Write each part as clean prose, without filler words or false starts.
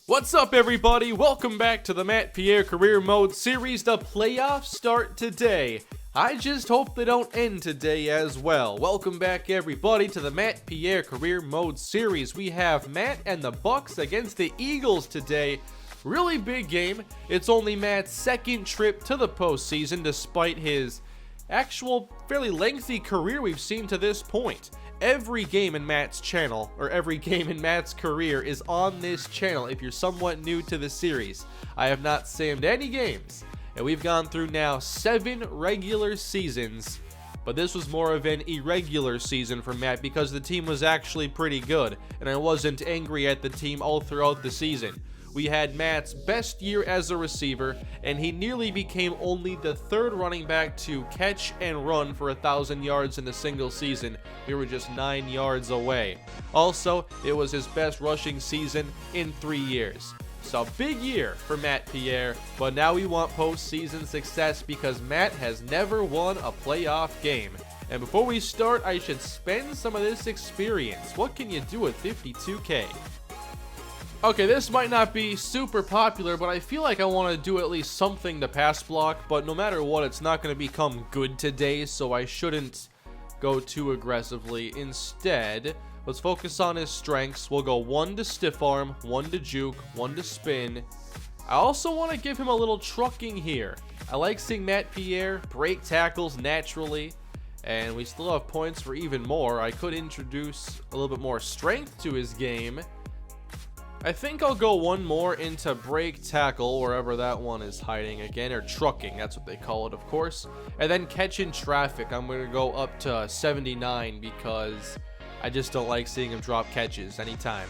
What's up, everybody? Welcome back to the Matt Pierre Career Mode Series. The playoffs start today. I just hope they don't end today as well. Welcome back, everybody, to the Matt Pierre Career Mode Series. We have Matt and the Bucks against the Eagles today. Really big game. It's only Matt's second trip to the postseason, despite his actual fairly lengthy career we've seen to this point. Every game in Matt's channel, or every game in Matt's career, is on this channel if you're somewhat new to the series. I have not simmed any games, and we've gone through now 7 regular seasons, but this was more of an irregular season for Matt because the team was actually pretty good, and I wasn't angry at the team all throughout the season. We had Matt's best year as a receiver, and he nearly became only the 3rd running back to catch and run for 1,000 yards in a single season. We were just 9 yards away. Also, it was his best rushing season in 3 years. So big year for Matt Pierre, but now we want postseason success because Matt has never won a playoff game. And before we start, I should spend some of this experience. What can you do with 52K? Okay, this might not be super popular, but I feel like I want to do at least something to pass block, but no matter what, it's not going to become good today, so I shouldn't go too aggressively. Instead, let's focus on his strengths. We'll go 1 to stiff arm, 1 to juke, 1 to spin. I also want to give him a little trucking here. I like seeing Matt Pierre break tackles naturally, and we still have points for even more. I could introduce a little bit more strength to his game. I think I'll go 1 more into break tackle, wherever that one is hiding again, or trucking, that's what they call it, of course. And then catch in traffic, I'm going to go up to 79 because I just don't like seeing him drop catches anytime.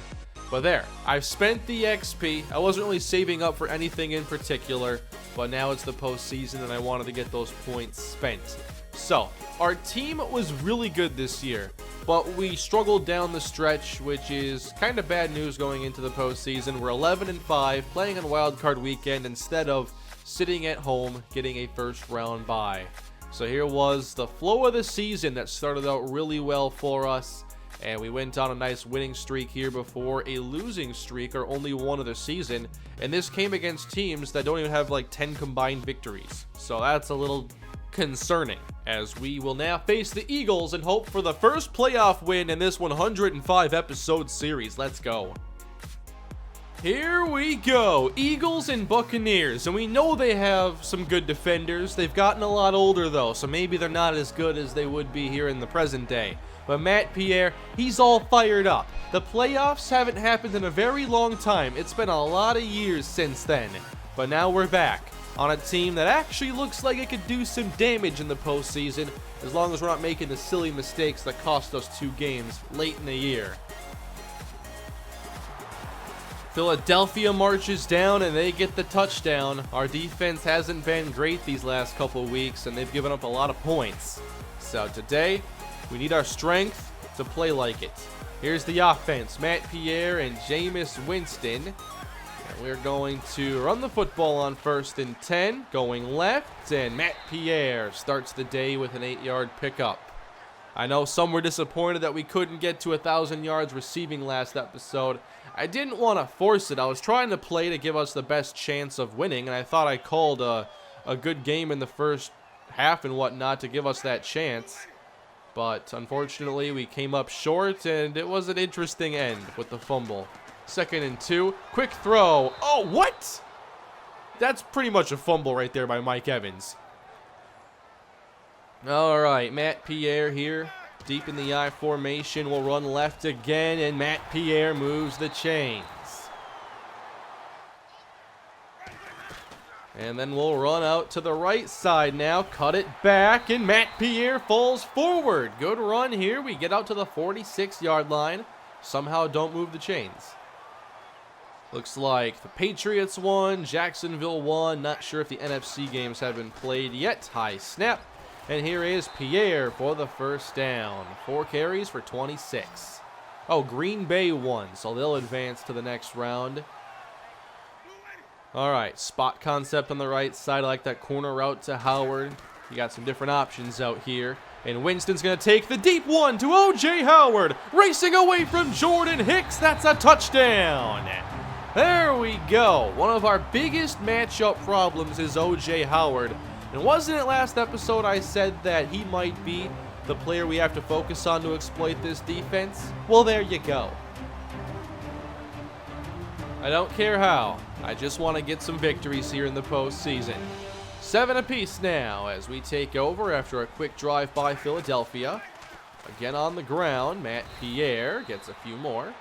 But there, I've spent the XP. I wasn't really saving up for anything in particular, but now it's the postseason and I wanted to get those points spent. So, our team was really good this year, but we struggled down the stretch, which is kind of bad news going into the postseason. We're 11-5, playing on wildcard weekend instead of sitting at home getting a first round bye. So here was the flow of the season that started out really well for us, and we went on a nice winning streak here before a losing streak, our only one of the season, and this came against teams that don't even have like 10 combined victories. So that's a little concerning, as we will now face the Eagles and hope for the first playoff win in this 105 episode series. Let's go. Here we go, Eagles and Buccaneers, and we know they have some good defenders. They've gotten a lot older though, so maybe they're not as good as they would be here in the present day. But Matt Pierre, he's all fired up. The playoffs haven't happened in a very long time. It's been a lot of years since then, but now we're back on a team that actually looks like it could do some damage in the postseason, as long as we're not making the silly mistakes that cost us 2 games late in the year. Philadelphia marches down and they get the touchdown. Our defense hasn't been great these last couple weeks and they've given up a lot of points. So today, we need our strength to play like it. Here's the offense, Matt Pierre and Jameis Winston. We're going to run the football on 1st and 10, going left, and Matt Pierre starts the day with an 8-yard pickup. I know some were disappointed that we couldn't get to 1,000 yards receiving last episode. I didn't want to force it. I was trying to play to give us the best chance of winning, and I thought I called a good game in the first half and whatnot to give us that chance. But unfortunately, we came up short, and it was an interesting end with the fumble. 2nd and 2, quick throw. Oh, what? That's pretty much a fumble right there by Mike Evans. All right, Matt Pierre here, deep in the I formation. We'll run left again, and Matt Pierre moves the chains. And then we'll run out to the right side now, cut it back, and Matt Pierre falls forward. Good run here. We get out to the 46-yard line. Somehow don't move the chains. Looks like the Patriots won, Jacksonville won. Not sure if the NFC games have been played yet. High snap. And here is Pierre for the first down. 4 carries for 26. Oh, Green Bay won, so they'll advance to the next round. All right, spot concept on the right side. I like that corner route to Howard. You got some different options out here. And Winston's going to take the deep one to O.J. Howard. Racing away from Jordan Hicks. That's a touchdown. There we go. One of our biggest matchup problems is O.J. Howard. And wasn't it last episode I said that he might be the player we have to focus on to exploit this defense? Well, there you go. I don't care how. I just want to get some victories here in the postseason. 7 apiece now as we take over after a quick drive by Philadelphia. Again on the ground, Matt Pierre gets a few more.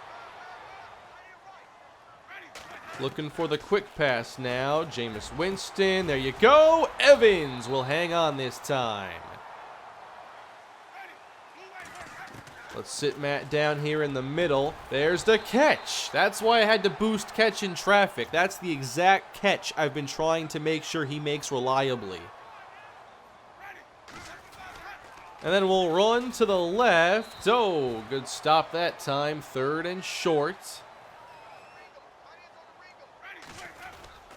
Looking for the quick pass now. Jameis Winston, there you go. Evans will hang on this time. Let's sit Matt down here in the middle. There's the catch. That's why I had to boost catch in traffic. That's the exact catch I've been trying to make sure he makes reliably. And then we'll run to the left. Oh, good stop that time. 3rd and short.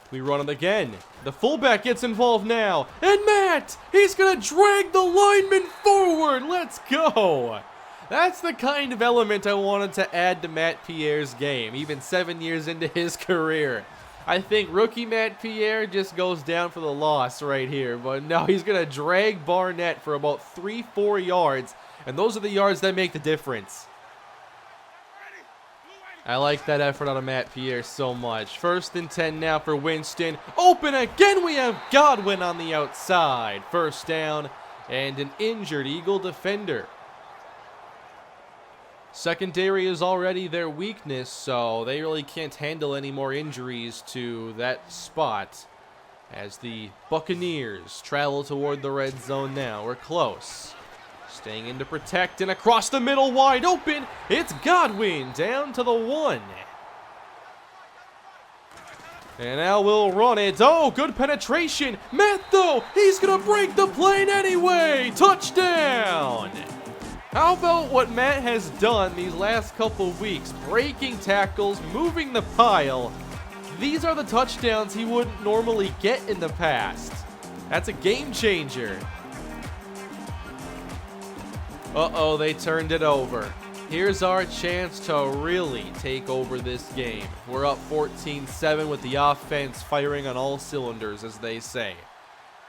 We run it again. The fullback gets involved now. And Matt, he's going to drag the lineman forward. Let's go. That's the kind of element I wanted to add to Matt Pierre's game, even 7 years into his career. I think rookie Matt Pierre just goes down for the loss right here. But no, he's going to drag Barnett for about 3-4 yards. And those are the yards that make the difference. I like that effort out of Matt Pierre so much. 1st and 10 now for Winston. Open again. We have Godwin on the outside. 1st down and an injured Eagle defender. Secondary is already their weakness, so they really can't handle any more injuries to that spot. As the Buccaneers travel toward the red zone now. We're close. Staying in to protect, and across the middle, wide open. It's Godwin down to the 1. And now we'll run it. Oh, good penetration. Matt, though, he's going to break the plane anyway. Touchdown. How about what Matt has done these last couple of weeks? Breaking tackles, moving the pile. These are the touchdowns he wouldn't normally get in the past. That's a game changer. Uh-oh, they turned it over. Here's our chance to really take over this game. We're up 14-7 with the offense firing on all cylinders, as they say.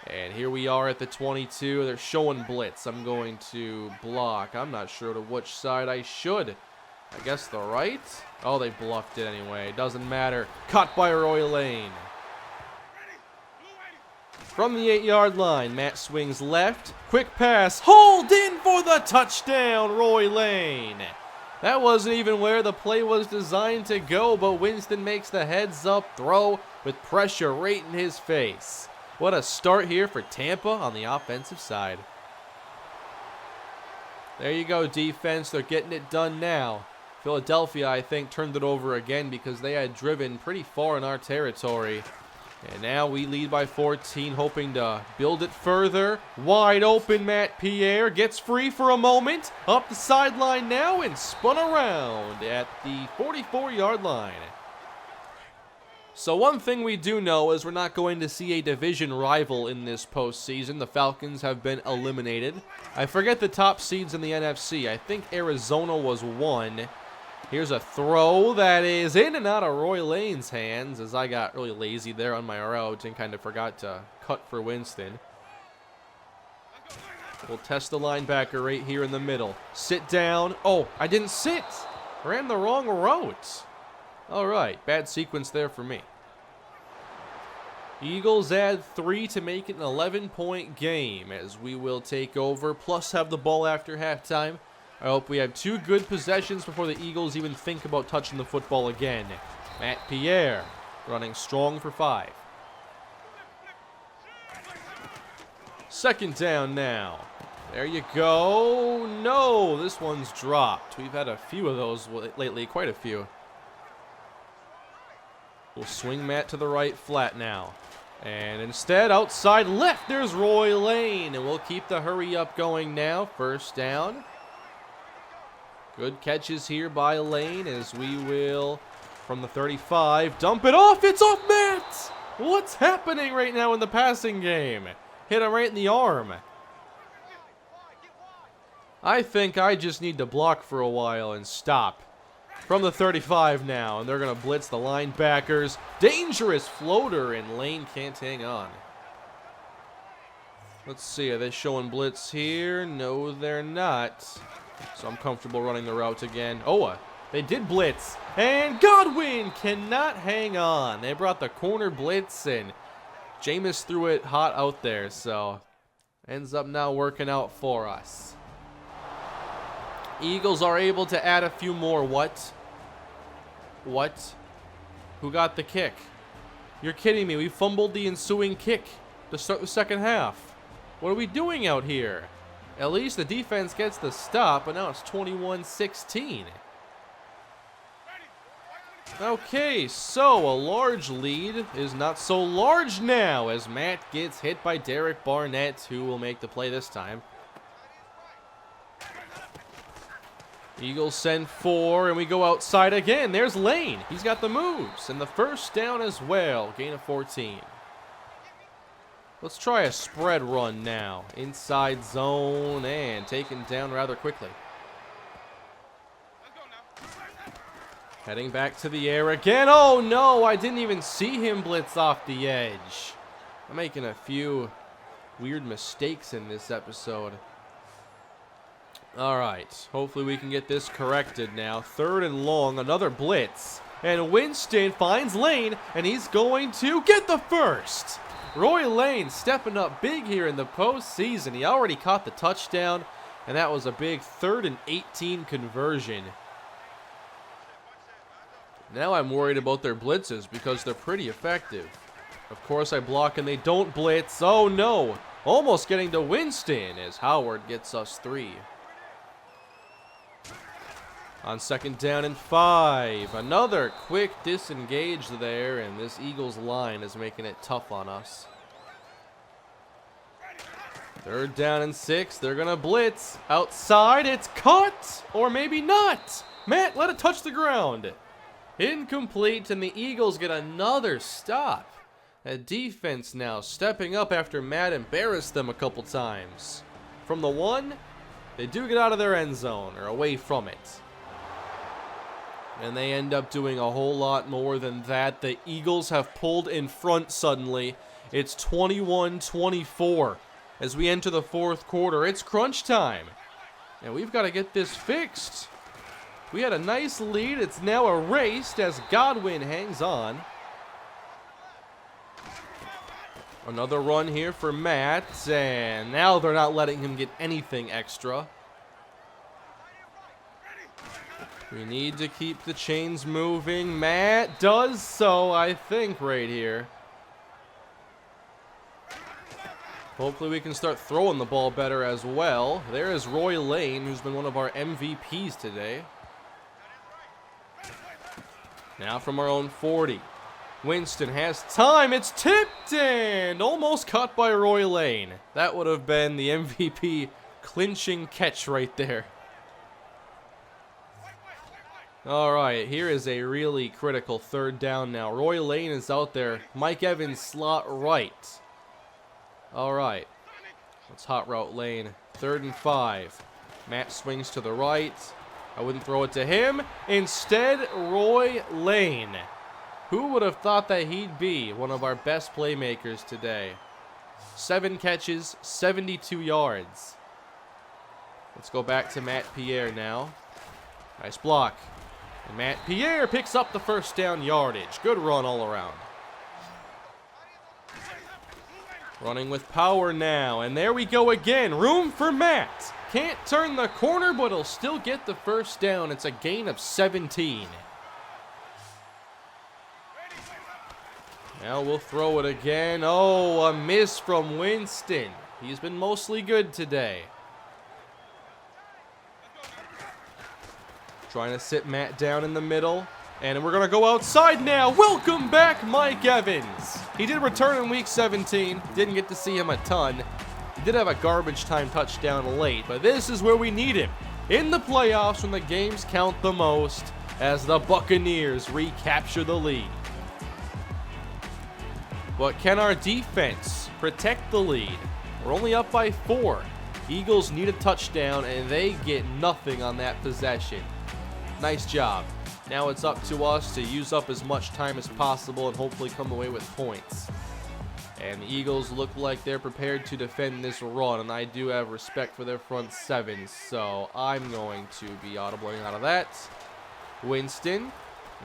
And here we are at the 22. They're showing blitz. I'm going to block. I'm not sure to which side I should. I guess the right? Oh, they bluffed it anyway. Doesn't matter. Caught by Roy Lane. From the 8-yard line, Matt swings left. Quick pass. Hauled in for the touchdown, Roy Lane. That wasn't even where the play was designed to go, but Winston makes the heads-up throw with pressure right in his face. What a start here for Tampa on the offensive side. There you go, defense. They're getting it done now. Philadelphia, I think, turned it over again because they had driven pretty far in our territory. And now we lead by 14, hoping to build it further. Wide open, Matt Pierre gets free for a moment. Up the sideline now and spun around at the 44-yard line. So one thing we do know is we're not going to see a division rival in this postseason. The Falcons have been eliminated. I forget the top seeds in the NFC. I think Arizona was 1. Here's a throw that is in and out of Roy Lane's hands as I got really lazy there on my route and kind of forgot to cut for Winston. We'll test the linebacker right here in the middle. Sit down. Oh, I didn't sit. Ran the wrong route. All right, bad sequence there for me. Eagles add 3 to make it an 11-point game as we will take over, plus have the ball after halftime. I hope we have 2 good possessions before the Eagles even think about touching the football again. Matt Pierre running strong for 5. 2nd down now. There you go. No, this one's dropped. We've had a few of those lately, quite a few. We'll swing Matt to the right flat now. And instead, outside left, there's Roy Lane. And we'll keep the hurry up going now. 1st down. Good catches here by Lane as we will, from the 35, dump it off. It's off Matt. What's happening right now in the passing game? Hit him right in the arm. I think I just need to block for a while and stop. From the 35 now, and they're going to blitz the linebackers. Dangerous floater, and Lane can't hang on. Let's see, are they showing blitz here? No, they're not. So I'm comfortable running the route again. Oh, they did blitz, and Godwin cannot hang on. They brought the corner blitz, and Jameis threw it hot out there, so ends up now working out for us. Eagles are able to add a few more. What? Who got the kick? You're kidding me. We fumbled the ensuing kick to start the second half. What are we doing out here? At least the defense gets the stop, but now it's 21-16. Okay, so a large lead is not so large now as Matt gets hit by Derek Barnett, who will make the play this time. Eagles send 4, and we go outside again. There's Lane. He's got the moves, and the first down as well. Gain of 14. Let's try a spread run now. Inside zone, and taken down rather quickly. Heading back to the air again. Oh, no, I didn't even see him blitz off the edge. I'm making a few weird mistakes in this episode. All right, hopefully we can get this corrected now. 3rd and long, another blitz. And Winston finds Lane, and he's going to get the first. Roy Lane stepping up big here in the postseason. He already caught the touchdown, and that was a big 3rd and 18 conversion. Now I'm worried about their blitzes because they're pretty effective. Of course I block and they don't blitz. Oh no, almost getting to Winston as Howard gets us 3. On 2nd down and 5. Another quick disengage there, and this Eagles line is making it tough on us. 3rd down and 6. They're going to blitz. Outside, it's caught, or maybe not. Matt, let it touch the ground. Incomplete, and the Eagles get another stop. A defense now stepping up after Matt embarrassed them a couple times. From the 1, they do get out of their end zone, or away from it. And they end up doing a whole lot more than that. The Eagles have pulled in front suddenly. It's 21-24 as we enter the 4th quarter. It's crunch time, and we've got to get this fixed. We had a nice lead. It's now erased as Godwin hangs on. Another run here for Matt, and now they're not letting him get anything extra. We need to keep the chains moving. Matt does so, I think, right here. Hopefully we can start throwing the ball better as well. There is Roy Lane, who's been one of our MVPs today. Now from our own 40. Winston has time. It's tipped and almost caught by Roy Lane. That would have been the MVP clinching catch right there. All right, here is a really critical 3rd down now. Roy Lane is out there. Mike Evans slot right. All right, let's hot route Lane. 3rd and 5. Matt swings to the right. I wouldn't throw it to him. Instead, Roy Lane. Who would have thought that he'd be one of our best playmakers today? 7 catches, 72 yards. Let's go back to Matt Pierre now. Nice block. And Matt Pierre picks up the first down yardage. Good run all around. Running with power now. And there we go again. Room for Matt. Can't turn the corner, but he'll still get the first down. It's a gain of 17. Now we'll throw it again. Oh, a miss from Winston. He's been mostly good today. Trying to sit Matt down in the middle. And we're going to go outside now. Welcome back, Mike Evans. He did return in week 17. Didn't get to see him a ton. He did have a garbage time touchdown late, but this is where we need him. In the playoffs when the games count the most as the Buccaneers recapture the lead. But can our defense protect the lead? We're only up by 4. Eagles need a touchdown, and they get nothing on that possession. Nice job. Now it's up to us to use up as much time as possible and hopefully come away with points. And the Eagles look like they're prepared to defend this run, and I do have respect for their front seven, so I'm going to be audibling out of that. Winston.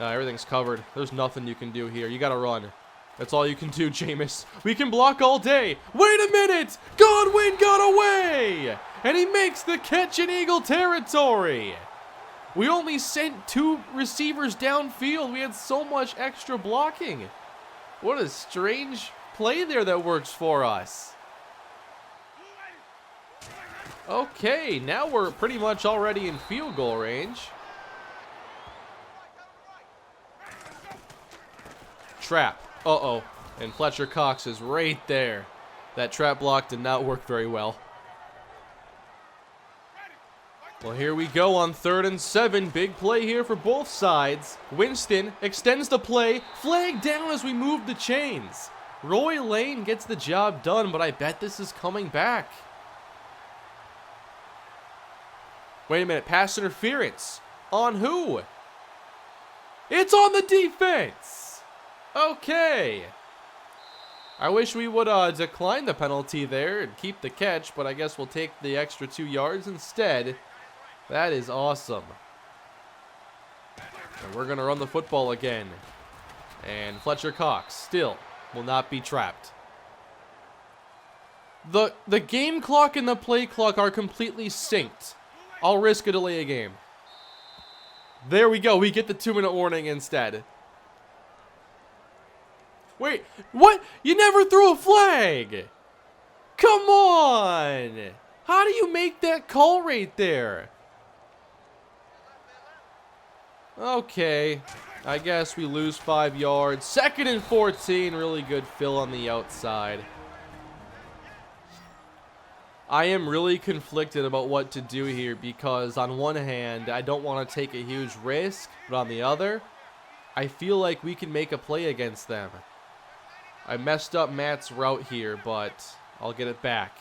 Everything's covered. There's nothing you can do here. You got to run. That's all you can do, Jameis. We can block all day. Wait a minute! Godwin got away! And he makes the catch in Eagle territory. We only sent 2 receivers downfield. We had so much extra blocking. What a strange play there that works for us. Okay, now we're pretty much already in field goal range. Trap. Uh-oh. And Fletcher Cox is right there. That trap block did not work very well. Well, here we go on 3rd and 7. Big play here for both sides. Winston extends the play. Flag down as we move the chains. Roy Lane gets the job done, but I bet this is coming back. Wait a minute. Pass interference. On who? It's on the defense. Okay. I wish we would decline the penalty there and keep the catch, but I guess we'll take the extra 2 yards instead. That is awesome. And we're going to run the football again. And Fletcher Cox still will not be trapped. The game clock and the play clock are completely synced. I'll risk a delay a game. There we go. We get the 2-minute warning instead. Wait, what? You never threw a flag. Come on. How do you make that call right there? Okay, I guess we lose 5 yards. 2nd and 14, really good fill on the outside. I am really conflicted about what to do here because on one hand, I don't want to take a huge risk, but on the other, I feel like we can make a play against them. I messed up Matt's route here, but I'll get it back.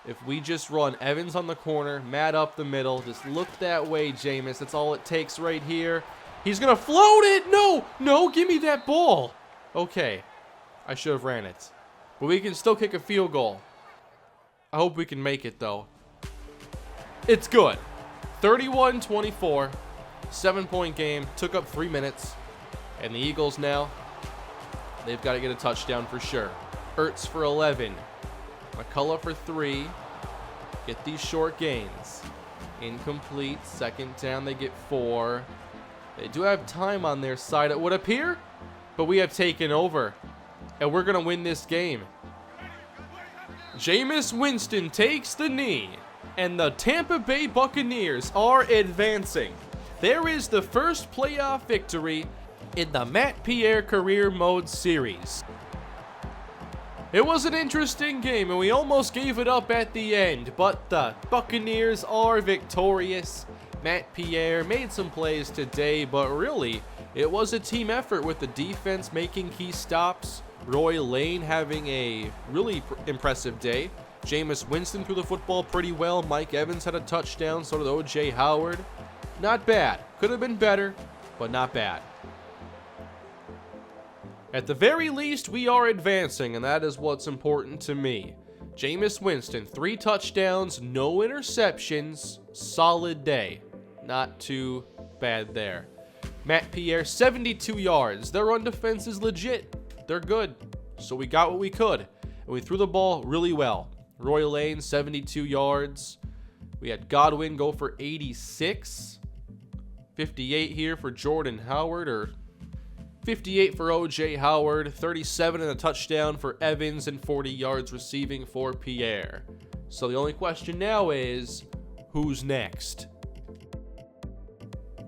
If we just run Evans on the corner, Matt up the middle, just look that way, Jameis. That's all it takes right here. He's going to float it. No, give me that ball. Okay, I should have ran it. But we can still kick a field goal. I hope we can make it, though. It's good. 31-24, 7-point game, took up 3 minutes. And the Eagles now, they've got to get a touchdown for sure. Ertz for 11. McCullough for 3. Get these short gains. Incomplete. 2nd down, they get 4. They do have time on their side, it would appear. But we have taken over. And we're going to win this game. Jameis Winston takes the knee. And the Tampa Bay Buccaneers are advancing. There is the first playoff victory in the Matt Pierre Career Mode Series. It was an interesting game, and we almost gave it up at the end, but the Buccaneers are victorious. Matt Pierre made some plays today, but really, it was a team effort with the defense making key stops, Roy Lane having a really impressive day, Jameis Winston threw the football pretty well, Mike Evans had a touchdown, so did O.J. Howard. Not bad. Could have been better, but not bad. At the very least, we are advancing, and that is what's important to me. Jameis Winston, 3 touchdowns, no interceptions, solid day. Not too bad there. Matt Pierre, 72 yards. Their run defense is legit. They're good. So we got what we could, and we threw the ball really well. Roy Lane, 72 yards. We had Godwin go for 86. 58 here for Jordan Howard, or 58 for O.J. Howard, 37 and a touchdown for Evans, and 40 yards receiving for Pierre. So the only question now is, who's next?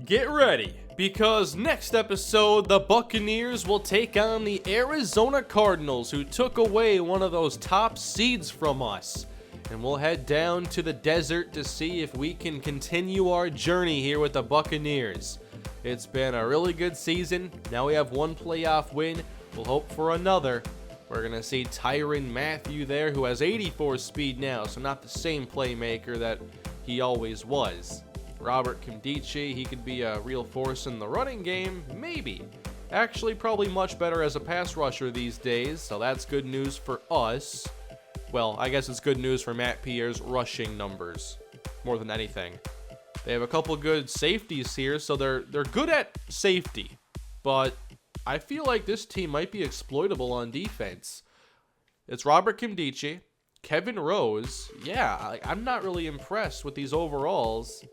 Get ready, because next episode, the Buccaneers will take on the Arizona Cardinals, who took away one of those top seeds from us. And we'll head down to the desert to see if we can continue our journey here with the Buccaneers. It's been a really good season. Now we have 1 playoff win. We'll hope for another. We're going to see Tyrann Mathieu there, who has 84 speed now, so not the same playmaker that he always was. Robert Kimdichie, he could be a real force in the running game, maybe. Actually, probably much better as a pass rusher these days, so that's good news for us. Well, I guess it's good news for Matt Pierre's rushing numbers, more than anything. They have a couple good safeties here, so they're good at safety. But I feel like this team might be exploitable on defense. It's Robert Kimdichie, Kevin Rose. Yeah, I'm not really impressed with these overalls.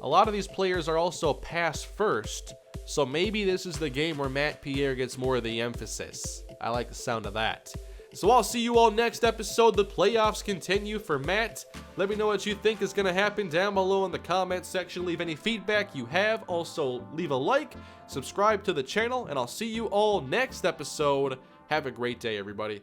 A lot of these players are also pass first, so maybe this is the game where Matt Pierre gets more of the emphasis. I like the sound of that. So I'll see you all next episode. The playoffs continue for Matt. Let me know what you think is going to happen down below in the comment section. Leave any feedback you have. Also, leave a like, subscribe to the channel, and I'll see you all next episode. Have a great day, everybody.